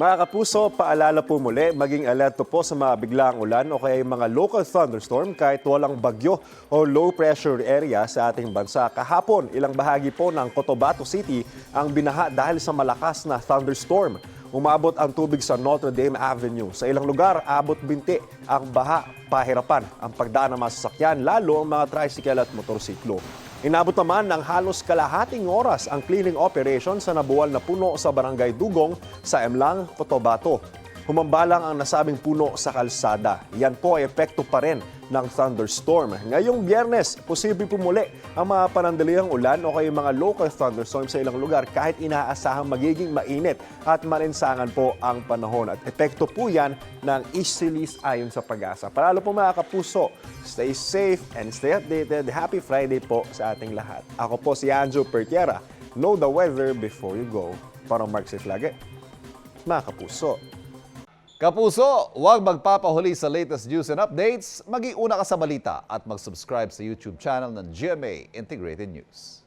Mga kapuso, paalala po muli, maging alerto po sa mga biglaang ulan o kaya yung mga local thunderstorm kahit walang bagyo o low pressure area sa ating bansa. Kahapon, ilang bahagi po ng Cotabato City ang binaha dahil sa malakas na thunderstorm. Umabot ang tubig sa Notre Dame Avenue. Sa ilang lugar, abot binti ang baha, pahirapan ang pagdaan ng mga sasakyan, lalo ang mga tricycle at motorsiklo. Inabot naman ng halos kalahating oras ang cleaning operation sa nabuwal na puno sa Barangay Dugong sa Emlang, Cotabato. Humambalang ang nasabing puno sa kalsada. Yan po ay epekto pa rin ng thunderstorm. Ngayong Biyernes, posible pumuli ang mga panandaliang ulan o kaya mga local thunderstorm sa ilang lugar kahit inaasahang magiging mainit at malinsangan po ang panahon. At epekto po yan ng easterlies ayon sa Pag-asa. Palalo po mga kapuso, stay safe and stay updated. Happy Friday po sa ating lahat. Ako po si Anjo Pertiera. Know the weather before you go. Para Mark Safe lagi, mga kapuso. Kapuso, huwag magpapahuli sa latest news and updates. Mag-iuna ka sa balita at mag-subscribe sa YouTube channel ng GMA Integrated News.